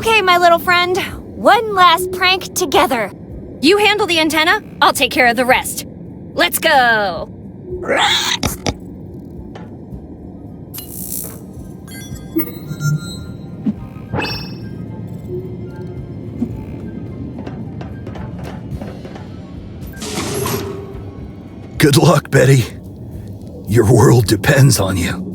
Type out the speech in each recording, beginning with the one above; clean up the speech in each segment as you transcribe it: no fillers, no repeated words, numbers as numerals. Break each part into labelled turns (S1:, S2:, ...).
S1: Okay, my little friend. One last prank together. You handle the antenna, I'll take care of the rest. Let's go!
S2: Good luck, Betty. Your world depends on you.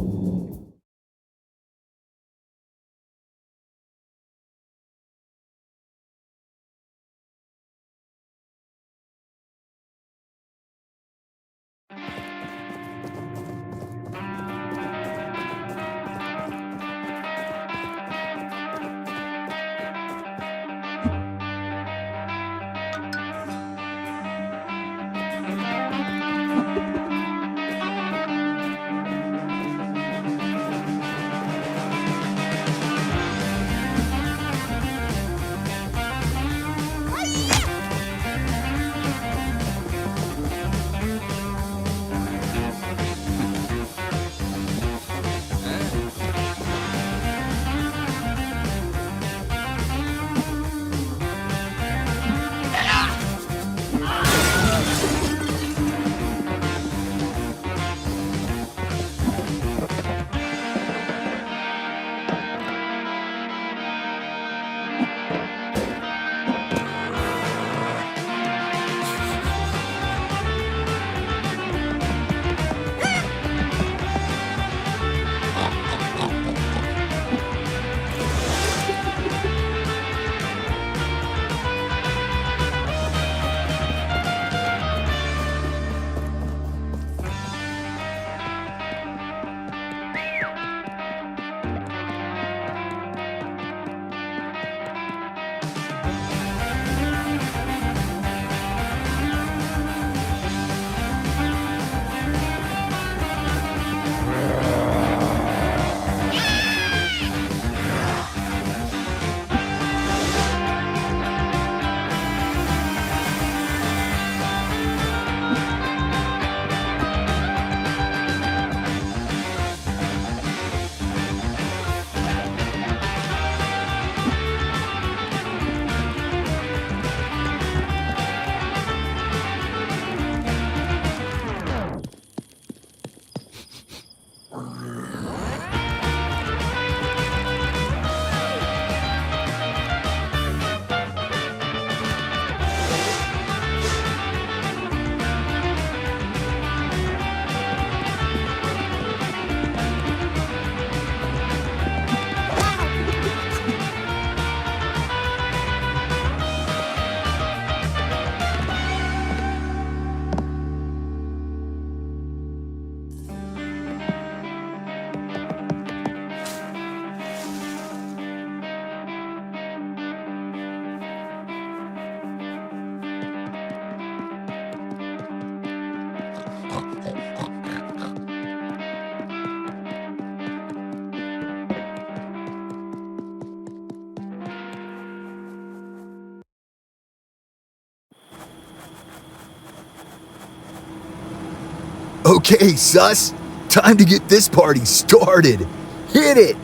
S2: Okay, sus. Time to get this party started. Hit it!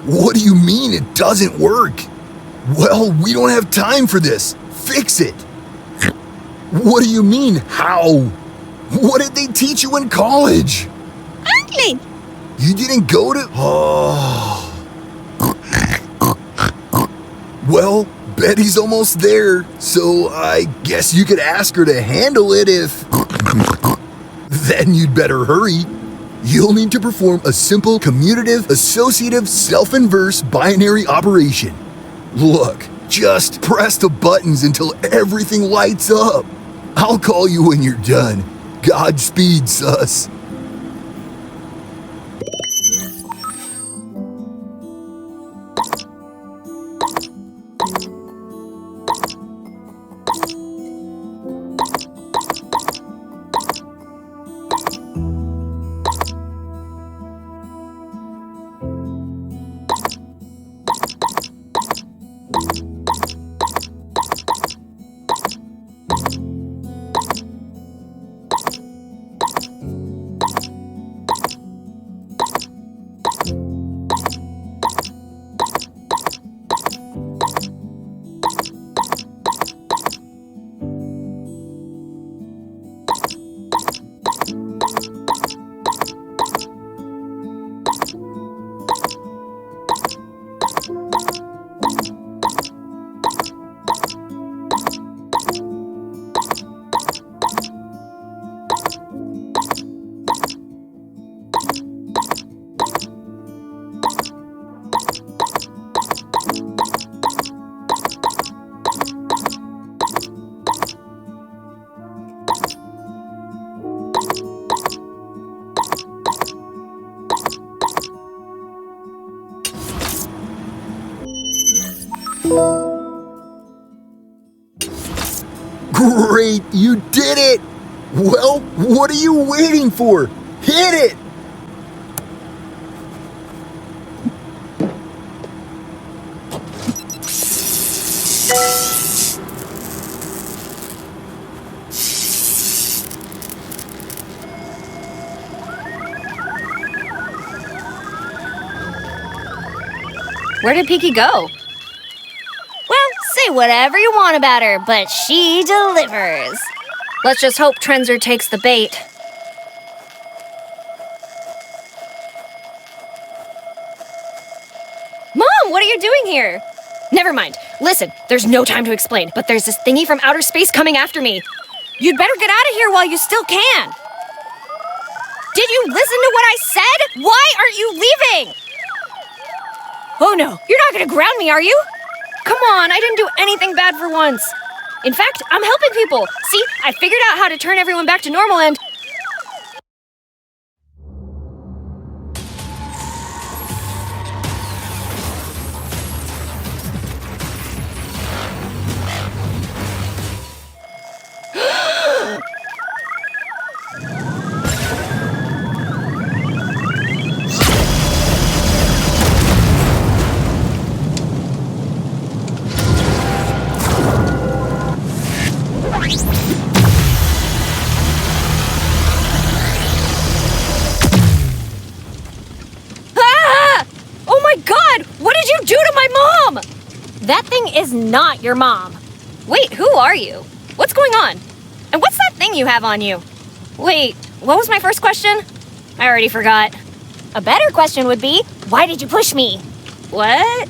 S2: What do you mean it doesn't work? Well, we don't have time for this. Fix it. What do you mean, how? What did they teach you in college?
S1: English!
S2: You didn't go to... Oh. Well, Betty's almost there, so I guess you could ask her to handle it if... Then you'd better hurry. You'll need to perform a simple commutative, associative, self-inverse binary operation. Look, just press the buttons until everything lights up. I'll call you when you're done. Godspeed, sus. Great, you did it! Well, what are you waiting for? Hit it!
S1: Where did Peaky go? Well, say whatever you want about her, but she delivers. Let's just hope Trenzer takes the bait. Mom, what are you doing here? Never mind. Listen, there's no time to explain, but there's this thingy from outer space coming after me. You'd better get out of here while you still can. Did you listen to what I said? Why aren't you leaving? Oh no, you're not gonna ground me, are you? Come on, I didn't do anything bad for once. In fact, I'm helping people. See, I figured out how to turn everyone back to normal and... That thing is not your mom. Wait, who are you? What's going on? And what's that thing you have on you? Wait, what was my first question? I already forgot. A better question would be, why did you push me? What?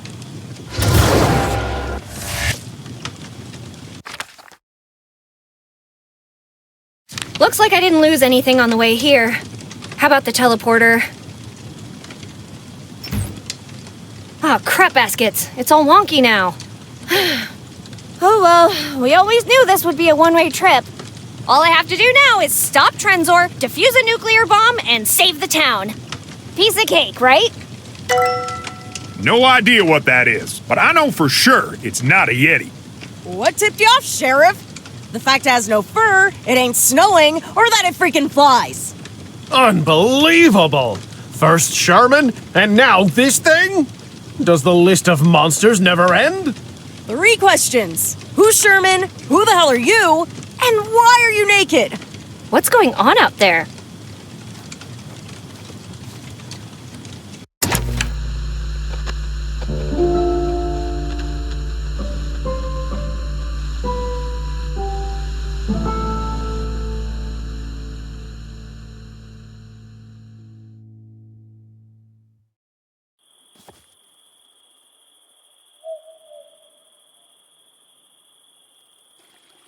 S1: Looks like I didn't lose anything on the way here. How about the teleporter? Ah, crap baskets. It's all wonky now. Oh well, we always knew this would be a one-way trip. All I have to do now is stop Trenzor, defuse a nuclear bomb, and save the town. Piece of cake, right?
S3: No idea what that is, but I know for sure it's not a Yeti.
S4: What tipped you off, Sheriff? The fact it has no fur, it ain't snowing, or that it freaking flies.
S5: Unbelievable! First Sherman, and now this thing? Does the list of monsters never end?
S4: 3 questions. Who's Sherman? Who the hell are you? And why are you naked?
S1: What's going on out there?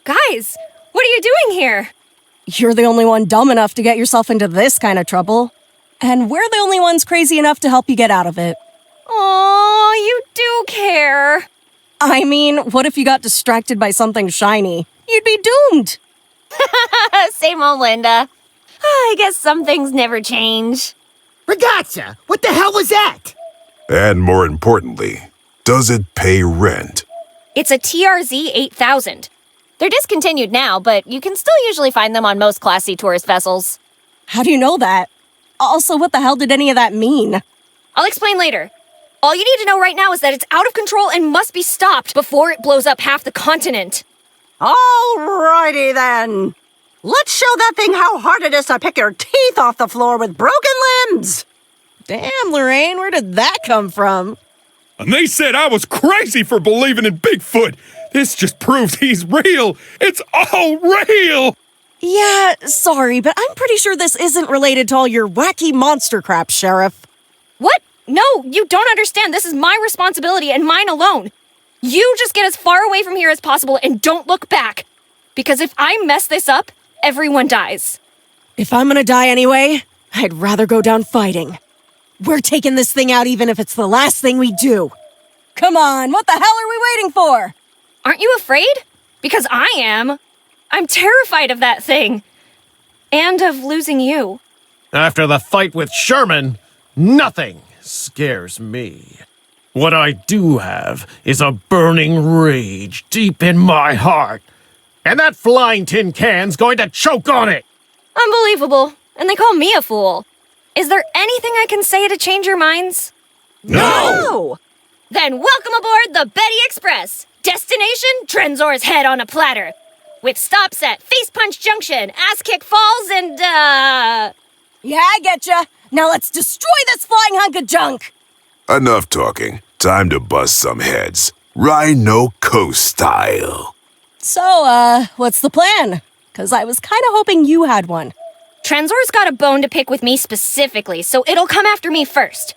S1: Guys, what are you doing here?
S4: You're the only one dumb enough to get yourself into this kind of trouble. And we're the only ones crazy enough to help you get out of it.
S1: Aw, you do care.
S4: I mean, what if you got distracted by something shiny? You'd be doomed.
S1: Same old Linda. I guess some things never change.
S6: Ragazza, what the hell was that?
S7: And more importantly, does it pay rent?
S1: It's a TRZ 8000. They're discontinued now, but you can still usually find them on most Class C tourist vessels.
S4: How do you know that? Also, what the hell did any of that mean?
S1: I'll explain later. All you need to know right now is that it's out of control and must be stopped before it blows up half the continent.
S6: Alrighty then. Let's show that thing how hard it is to pick your teeth off the floor with broken limbs.
S4: Damn, Lorraine, where did that come from?
S3: And they said I was crazy for believing in Bigfoot. This just proves he's real. It's all real.
S4: Yeah, sorry, but I'm pretty sure this isn't related to all your wacky monster crap, Sheriff.
S1: What? No, you don't understand. This is my responsibility and mine alone. You just get as far away from here as possible and don't look back. Because if I mess this up, everyone dies.
S4: If I'm gonna die anyway, I'd rather go down fighting. We're taking this thing out even if it's the last thing we do. Come on, what the hell are we waiting for?
S1: Aren't you afraid? Because I am. I'm terrified of that thing. And of losing you.
S5: After the fight with Sherman, nothing scares me. What I do have is a burning rage deep in my heart. And that flying tin can's going to choke on it!
S1: Unbelievable. And they call me a fool. Is there anything I can say to change your minds?
S6: No!
S1: Then welcome aboard the Betty Express. Destination, Trenzor's Head on a platter. With stops at Face Punch Junction, Ass Kick Falls, and,
S4: Yeah, I getcha. Now let's destroy this flying hunk of junk.
S7: Enough talking. Time to bust some heads. Rhino Coast style.
S4: So, what's the plan? 'Cause I was kinda hoping you had one.
S1: Trenzor's got a bone to pick with me specifically, so it'll come after me first.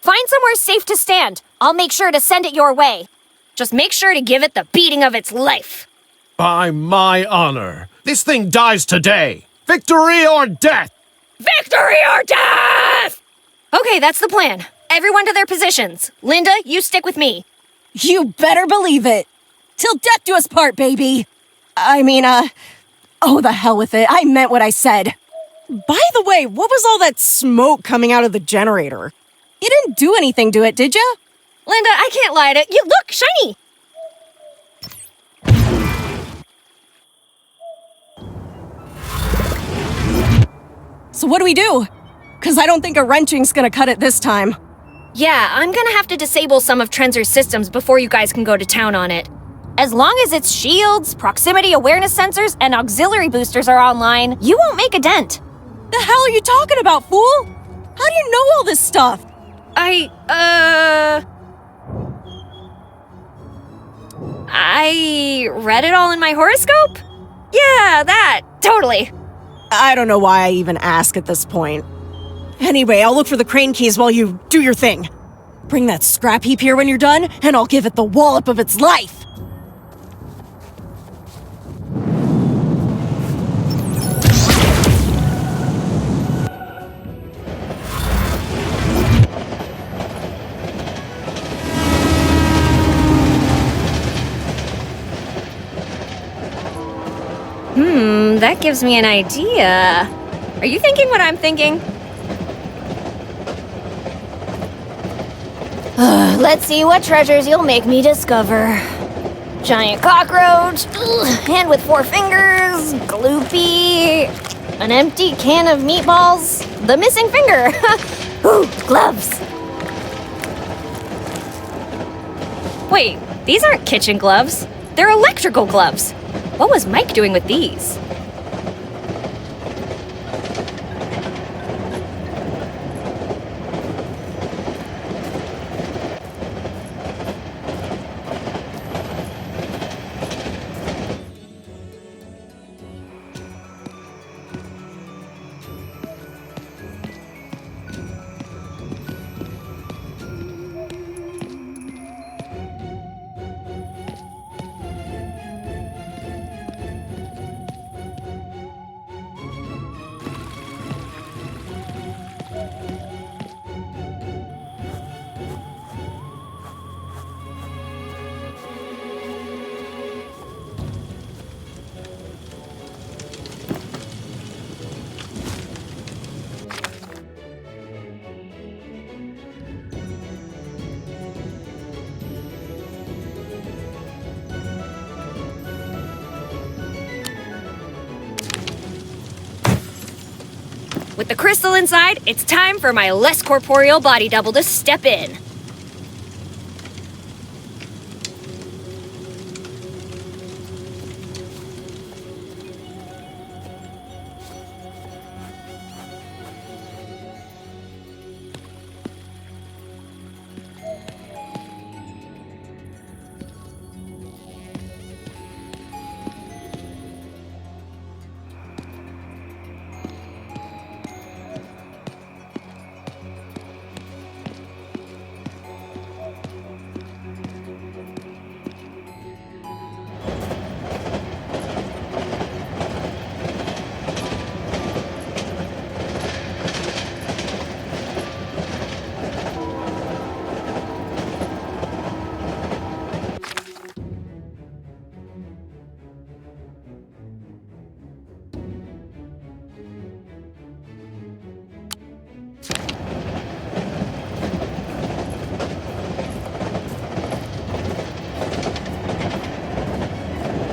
S1: Find somewhere safe to stand. I'll make sure to send it your way. Just make sure to give it the beating of its life.
S5: By my honor, this thing dies today. Victory or death!
S1: Victory or death! Okay, that's the plan. Everyone to their positions. Linda, you stick with me.
S4: You better believe it. Till death do us part, baby. Oh, the hell with it. I meant what I said. By the way, what was all that smoke coming out of the generator? You didn't do anything to it, did ya?
S1: Linda, I can't lie to you. Look, shiny!
S4: So what do we do? 'Cause I don't think a wrenching's gonna cut it this time.
S1: Yeah, I'm gonna have to disable some of Trenzor's systems before you guys can go to town on it. As long as its shields, proximity awareness sensors, and auxiliary boosters are online, you won't make a dent.
S4: The hell are you talking about, fool? How do you know all this stuff?
S1: I read it all in my horoscope? Yeah, that, totally.
S4: I don't know why I even ask at this point. Anyway, I'll look for the crane keys while you do your thing. Bring that scrap heap here when you're done, and I'll give it the wallop of its life.
S1: That gives me an idea. Are you thinking what I'm thinking? Let's see what treasures you'll make me discover. Giant cockroach, hand with 4 fingers, gloopy, an empty can of meatballs, the missing finger. Ooh, gloves. Wait, these aren't kitchen gloves. They're electrical gloves. What was Mike doing with these? With the crystal inside, it's time for my less corporeal body double to step in.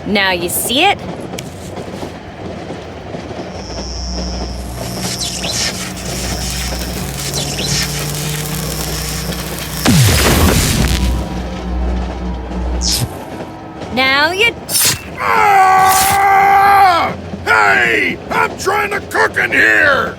S1: Now you see it? Now you...
S3: Ah! Hey! I'm trying to cook in here!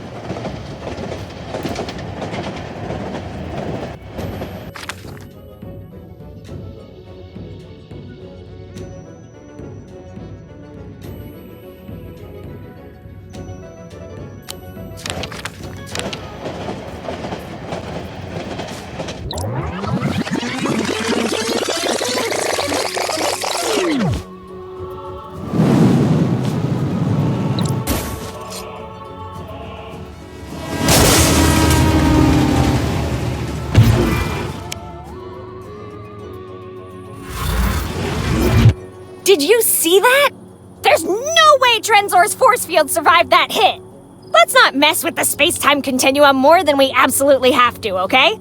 S1: Did you see that? There's no way Trenzor's force field survived that hit! Let's not mess with the space-time continuum more than we absolutely have to, okay?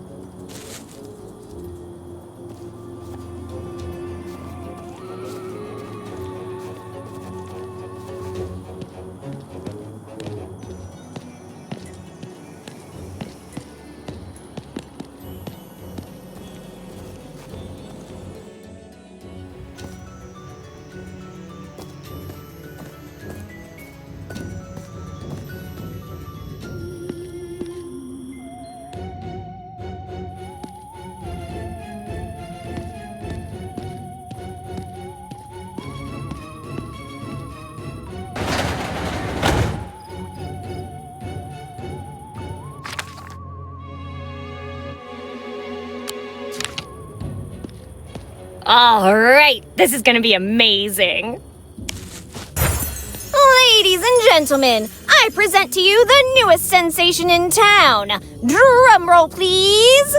S1: All right, this is gonna be amazing. Ladies and gentlemen, I present to you the newest sensation in town. Drum roll, please.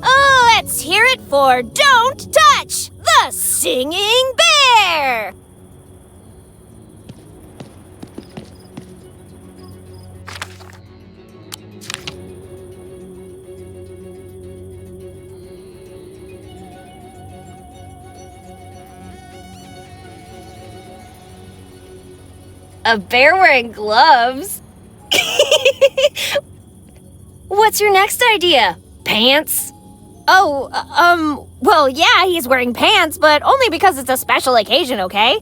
S1: Let's hear it for Don't Touch, the Singing Bear. A bear wearing gloves? What's your next idea? Pants? Oh, well, yeah, he's wearing pants, but only because it's a special occasion, okay?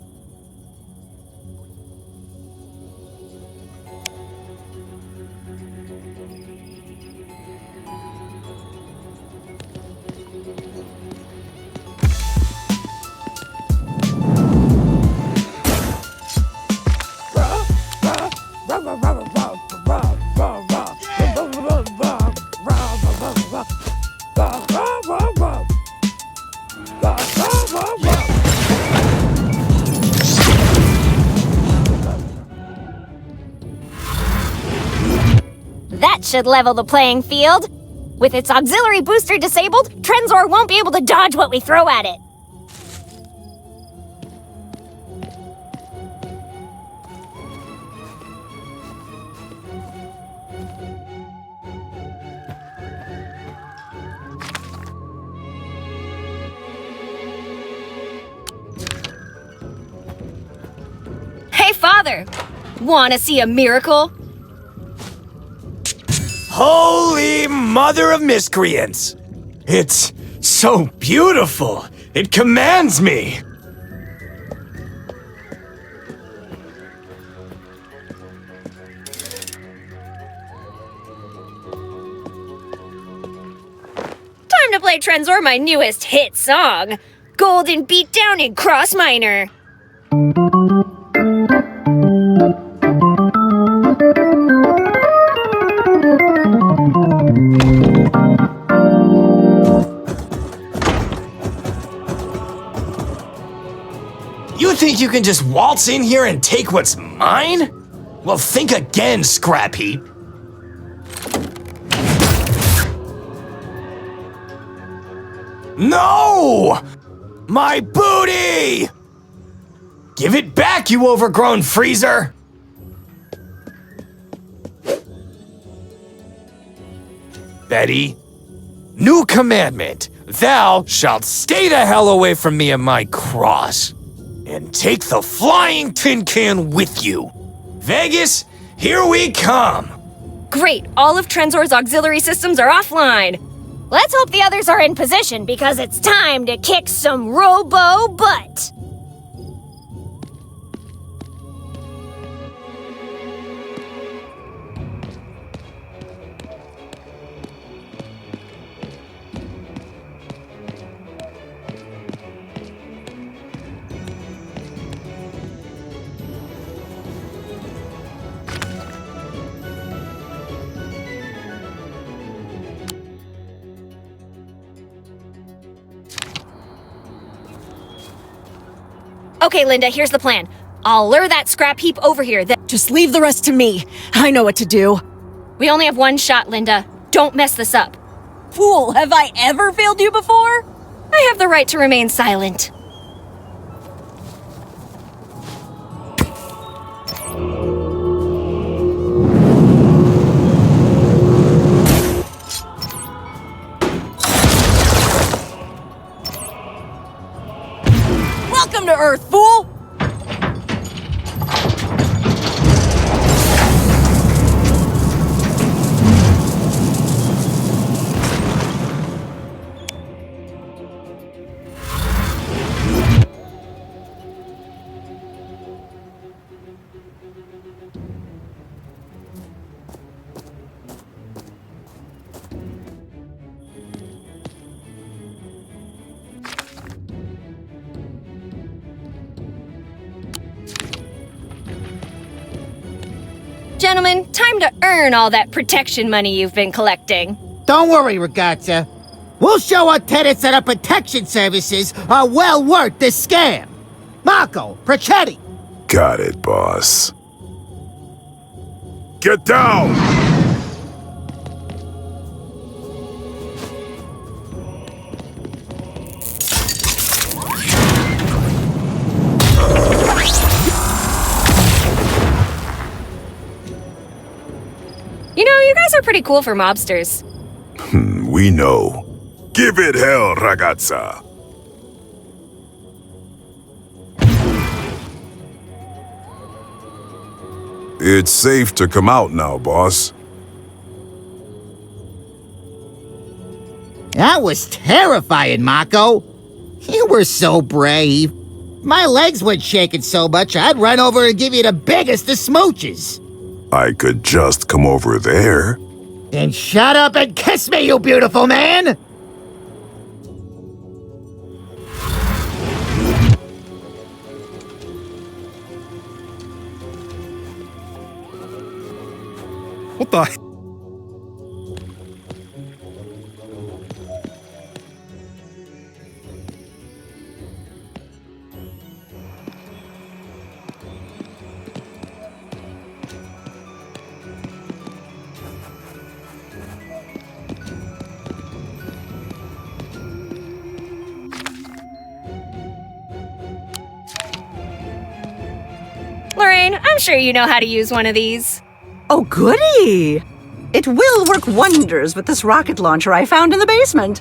S1: That should level the playing field. With its auxiliary booster disabled, Trenzor won't be able to dodge what we throw at it. Hey, Father! Wanna see a miracle?
S8: Holy Mother of Miscreants! It's so beautiful! It commands me!
S1: Time to play Trenzor my newest hit song, Golden Beatdown in Cross Minor.
S8: You think you can just waltz in here and take what's mine? Well, think again, Scrap Heap. No! My booty! Give it back, you overgrown freezer! Betty, new commandment. Thou shalt stay the hell away from me and my cross. And take the flying tin can with you. Vegas, here we come!
S1: Great, all of Trenzor's auxiliary systems are offline. Let's hope the others are in position because it's time to kick some robo butt. Okay, Linda, here's the plan. I'll lure that scrap heap over here.
S4: Just leave the rest to me. I know what to do.
S1: We only have one shot, Linda. Don't mess this up.
S4: Fool, have I ever failed you before?
S1: I have the right to remain silent.
S4: Welcome to Earth, fool!
S1: Gentlemen, time to earn all that protection money you've been collecting.
S9: Don't worry, Ragazza. We'll show our tenants that our protection services are well worth the scam. Marco, Procetti.
S7: Got it, boss. Get down!
S1: You know, you guys are pretty cool for mobsters.
S7: We know. Give it hell, ragazza. It's safe to come out now, boss.
S9: That was terrifying, Marco. You were so brave. My legs weren't shaking so much, I'd run over and give you the biggest of smooches.
S7: I could just come over there.
S9: Then shut up and kiss me, you beautiful man!
S3: What the?
S1: Lorraine, I'm sure you know how to use one of these.
S6: Oh, goody! It will work wonders with this rocket launcher I found in the basement.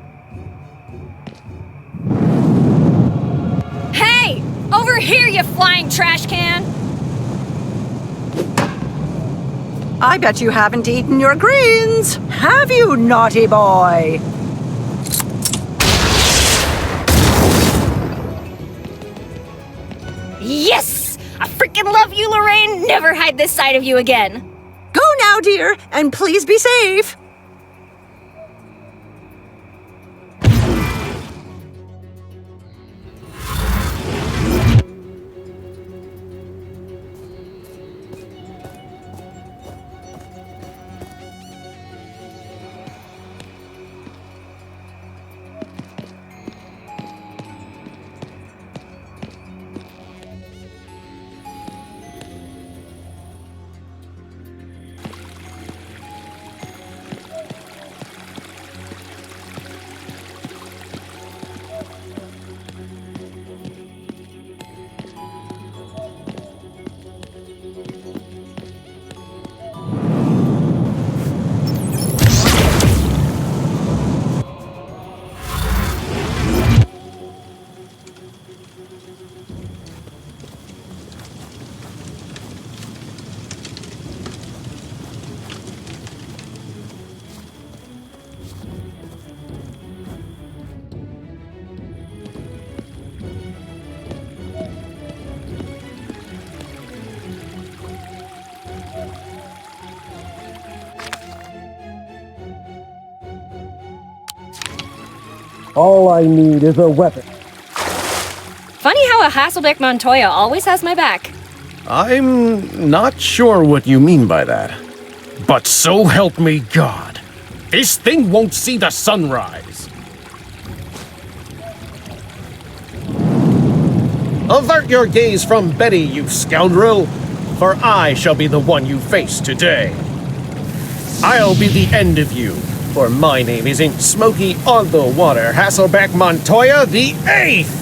S1: Hey! Over here, you flying trash can!
S6: I bet you haven't eaten your greens, have you, naughty boy?
S1: Yes! I freaking love you, Lorraine! Never hide this side of you again.
S6: Go now, dear, and please be safe.
S5: All I need is a weapon.
S1: Funny how a Hasselbeck Montoya always has my back.
S5: I'm not sure what you mean by that. But so help me God, this thing won't see the sunrise. Avert your gaze from Betty, you scoundrel, for I shall be the one you face today. I'll be the end of you, for my name isn't Smokey on the Water Hasselbeck Montoya the Eighth!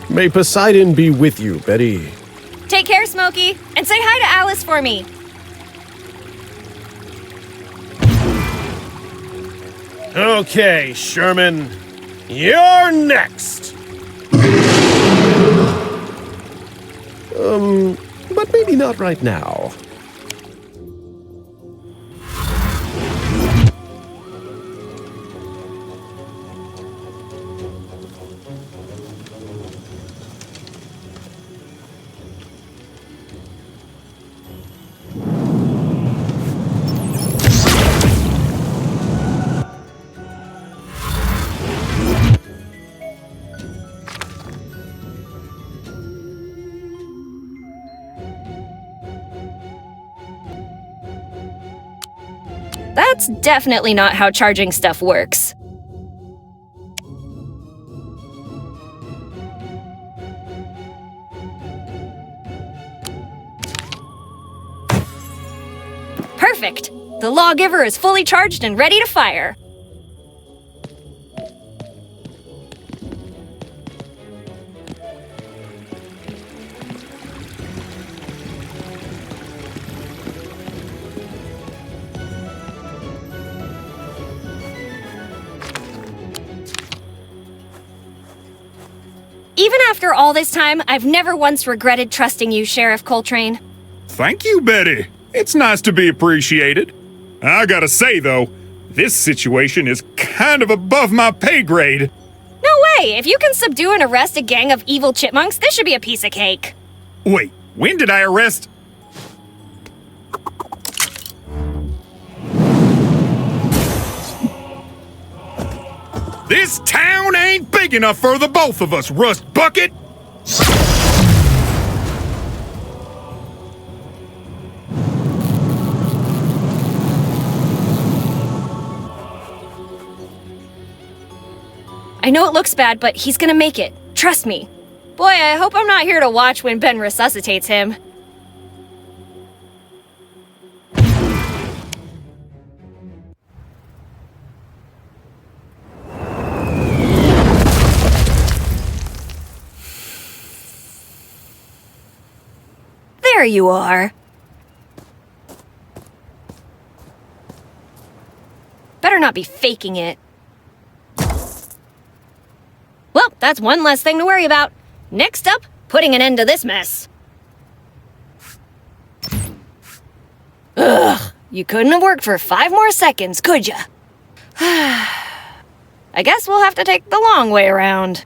S5: May Poseidon be with you, Betty.
S1: Take care, Smokey, and say hi to Alice for me.
S5: Okay, Sherman. You're next! But maybe not right now.
S1: That's definitely not how charging stuff works. Perfect! The lawgiver is fully charged and ready to fire. Even after all this time, I've never once regretted trusting you, Sheriff Coltrane.
S3: Thank you, Betty. It's nice to be appreciated. I gotta say, though, this situation is kind of above my pay grade.
S1: No way! If you can subdue and arrest a gang of evil chipmunks, this should be a piece of cake.
S3: Wait, when did I arrest? This town ain't big enough for the both of us, Rust Bucket!
S1: I know it looks bad, but he's gonna make it. Trust me. Boy, I hope I'm not here to watch when Ben resuscitates him. There you are. Better not be faking it. Well, that's one less thing to worry about. Next up, putting an end to this mess. Ugh, you couldn't have worked for 5 more seconds, could ya? I guess we'll have to take the long way around.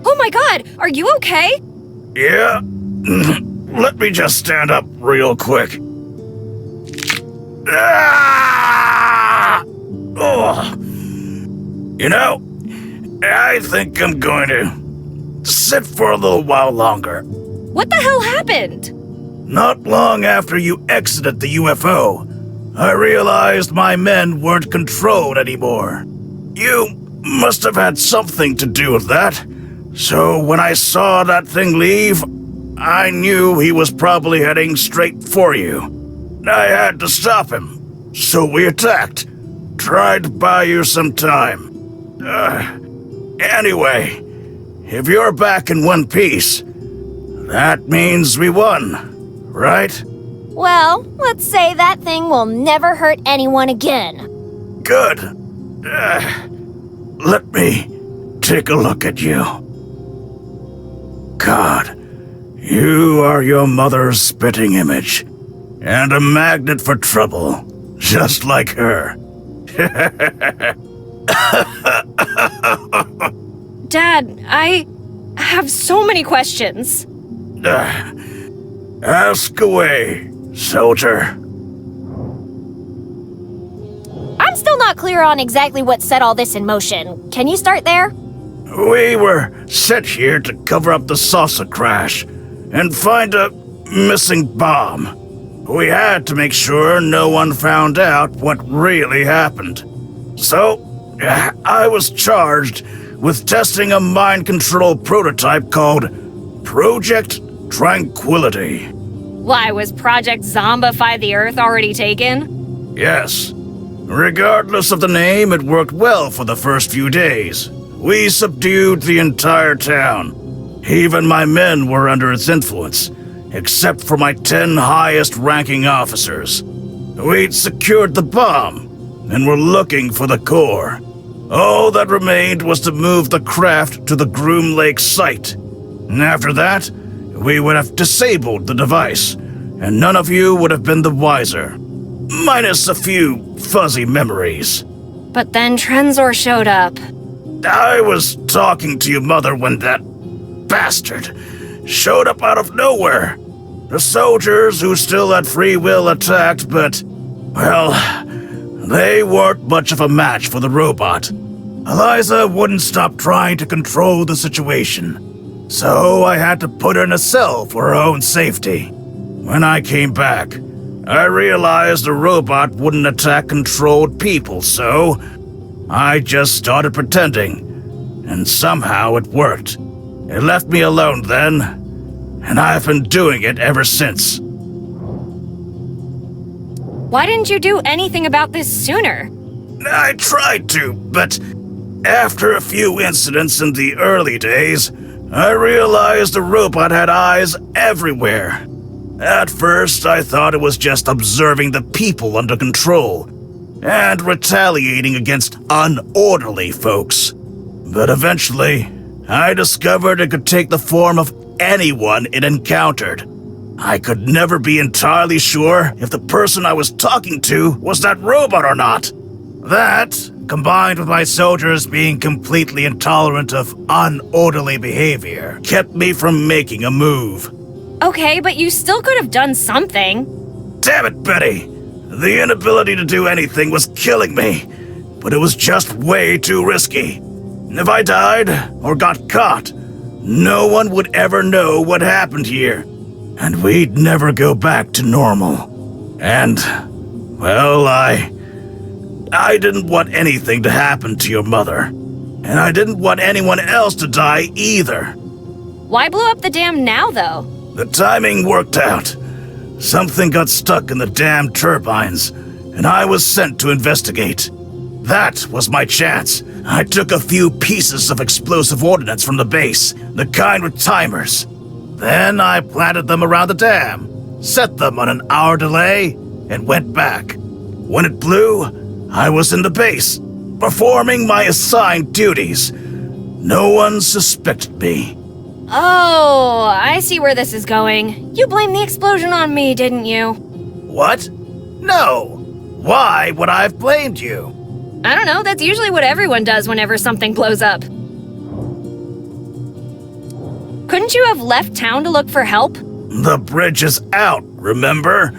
S1: Oh my god, are you okay?
S10: Yeah. Let me just stand up real quick. Ah! Oh. You know, I think I'm going to sit for a little while longer.
S1: What the hell happened?
S10: Not long after you exited the UFO, I realized my men weren't controlled anymore. You must have had something to do with that. So when I saw that thing leave, I knew he was probably heading straight for you. I had to stop him, so we attacked. Tried to buy you some time. Anyway, if you're back in one piece, that means we won, right?
S1: Well, let's say that thing will never hurt anyone again.
S10: Good. Let me take a look at you. God, you are your mother's spitting image, and a magnet for trouble, just like her.
S1: Dad, I have so many questions.
S10: Ask away, soldier.
S1: I'm still not clear on exactly what set all this in motion. Can you start there?
S10: We were sent here to cover up the saucer crash and find a missing bomb. We had to make sure no one found out what really happened. So, I was charged with testing a mind control prototype called Project Tranquility.
S1: Why, was Project Zombify the Earth already taken?
S10: Yes. Regardless of the name, it worked well for the first few days. We subdued the entire town. Even my men were under its influence, except for my 10 highest-ranking officers. We'd secured the bomb, and were looking for the core. All that remained was to move the craft to the Groom Lake site. And after that, we would have disabled the device, and none of you would have been the wiser. Minus a few fuzzy memories.
S1: But then Trenzor showed up.
S10: I was talking to your mother when that bastard showed up out of nowhere. The soldiers who still had free will attacked, but, well, they weren't much of a match for the robot. Eliza wouldn't stop trying to control the situation, so I had to put her in a cell for her own safety. When I came back, I realized the robot wouldn't attack controlled people, so I just started pretending, and somehow it worked. It left me alone then, and I've been doing it ever since.
S1: Why didn't you do anything about this sooner?
S10: I tried to, but after a few incidents in the early days, I realized the robot had eyes everywhere. At first, I thought it was just observing the people under control and retaliating against unorderly folks. But eventually, I discovered it could take the form of anyone it encountered. I could never be entirely sure if the person I was talking to was that robot or not. That, combined with my soldiers being completely intolerant of unorderly behavior, kept me from making a move.
S1: Okay, but you still could have done something.
S10: Damn it, Betty! The inability to do anything was killing me, but it was just way too risky. If I died or got caught, no one would ever know what happened here, and we'd never go back to normal. And, well, I didn't want anything to happen to your mother, and I didn't want anyone else to die either.
S1: Why blow up the dam now, though?
S10: The timing worked out. Something got stuck in the damn turbines, and I was sent to investigate. That was my chance. I took a few pieces of explosive ordnance from the base, the kind with timers. Then I planted them around the dam, set them on an hour delay, and went back. When it blew, I was in the base, performing my assigned duties. No one suspected me.
S1: Oh, I see where this is going. You blamed the explosion on me, didn't you?
S10: What? No. Why would I have blamed you?
S1: I don't know, that's usually what everyone does whenever something blows up. Couldn't you have left town to look for help?
S10: The bridge is out, remember?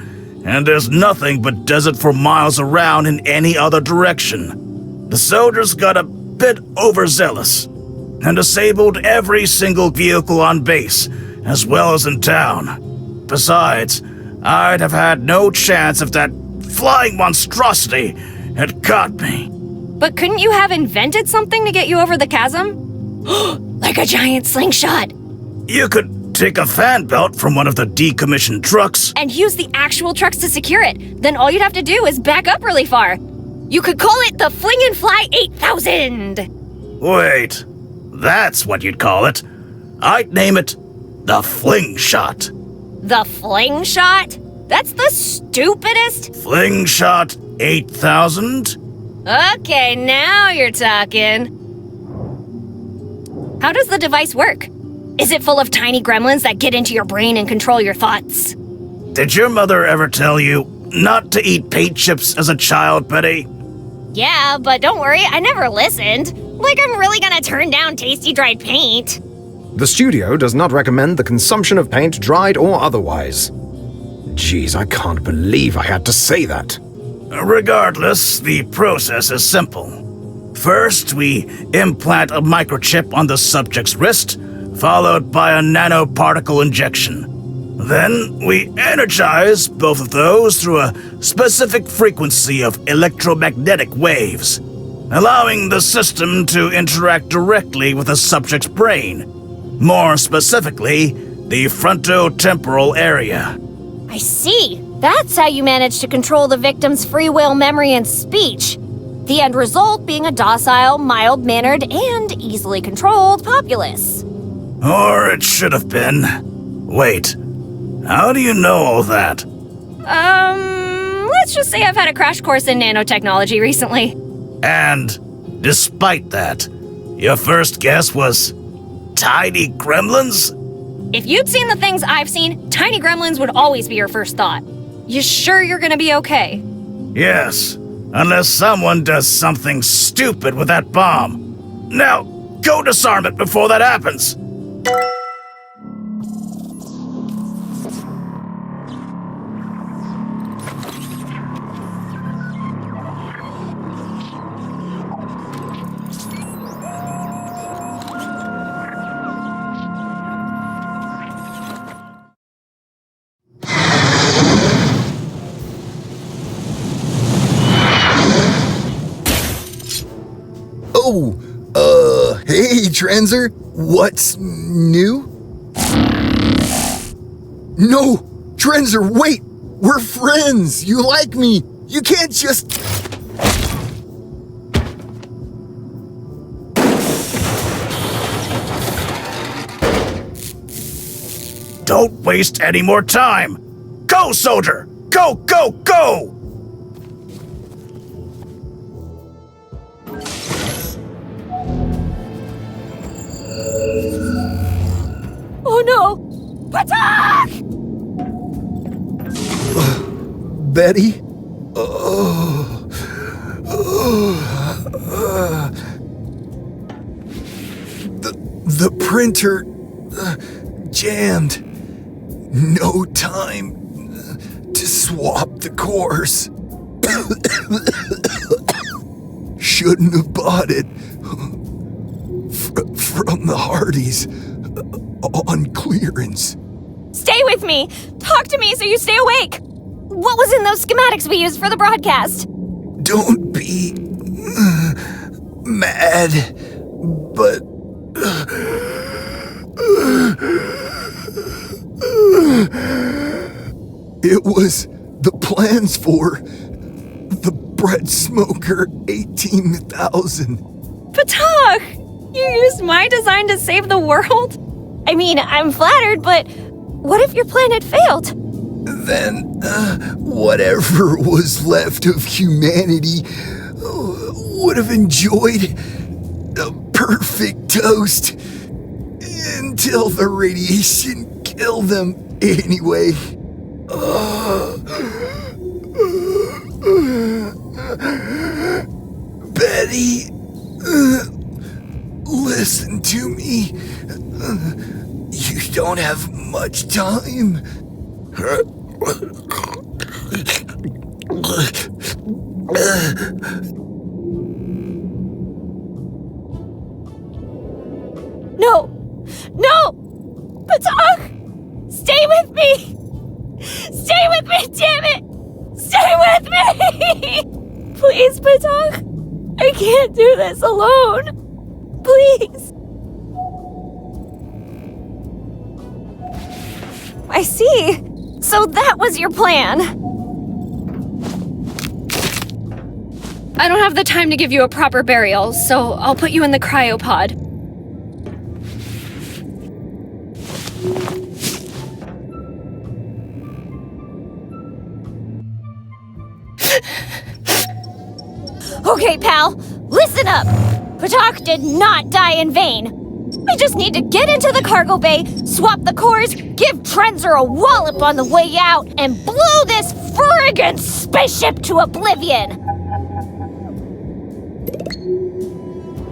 S10: And there's nothing but desert for miles around in any other direction. The soldiers got a bit overzealous and disabled every single vehicle on base, as well as in town. Besides, I'd have had no chance if that flying monstrosity had caught me.
S1: But couldn't you have invented something to get you over the chasm? Like a giant slingshot.
S10: You could take a fan belt from one of the decommissioned trucks.
S1: And use the actual trucks to secure it. Then all you'd have to do is back up really far. You could call it the Fling and Fly 8000!
S10: Wait, that's what you'd call it. I'd name it the Fling Shot.
S1: The Fling Shot? That's the stupidest.
S10: Fling Shot 8000?
S1: Okay, now you're talking. How does the device work? Is it full of tiny gremlins that get into your brain and control your thoughts?
S10: Did your mother ever tell you not to eat paint chips as a child, Betty?
S1: Yeah, but don't worry, I never listened. Like I'm really gonna turn down tasty dried paint.
S11: The studio does not recommend the consumption of paint, dried or otherwise. Geez, I can't believe I had to say that.
S10: Regardless, the process is simple. First, we implant a microchip on the subject's wrist, followed by a nanoparticle injection. Then, we energize both of those through a specific frequency of electromagnetic waves, allowing the system to interact directly with the subject's brain. More specifically, the frontotemporal area.
S1: I see. That's how you manage to control the victim's free will, memory, and speech. The end result being a docile, mild-mannered, and easily controlled populace.
S10: Or it should have been. Wait, how do you know all that?
S1: Let's just say I've had a crash course in nanotechnology recently.
S10: And, despite that, your first guess was tiny gremlins?
S1: If you'd seen the things I've seen, tiny gremlins would always be your first thought. You sure you're gonna be okay?
S10: Yes, unless someone does something stupid with that bomb. Now, go disarm it before that happens.
S2: Hey, Transer, what's new? No, Transer, wait! We're friends! You like me! You can't just...
S10: Don't waste any more time! Go, soldier! Go, go, go!
S1: Oh no! Patak!
S2: Betty? The printer jammed. No time to swap the cores. Shouldn't have bought it from the Hardys on clearance.
S1: Stay with me! Talk to me so you stay awake! What was in those schematics we used for the broadcast?
S2: Don't be mad, but it was the plans for the bread smoker 18,000.
S1: Patak! You used my design to save the world? I mean, I'm flattered, but what if your plan had failed?
S2: Then, whatever was left of humanity would have enjoyed a perfect toast until the radiation killed them anyway. Betty, listen to me. You don't have much time.
S1: No! No! Patak! Stay with me! Patak. I can't do this alone. Please. I see. So that was your plan. I don't have the time to give you a proper burial, so I'll put you in the cryopod. Okay, pal, listen up. Patak did not die in vain. We just need to get into the cargo bay, swap the cores, give Trenzer a wallop on the way out, and blow this friggin' spaceship to oblivion!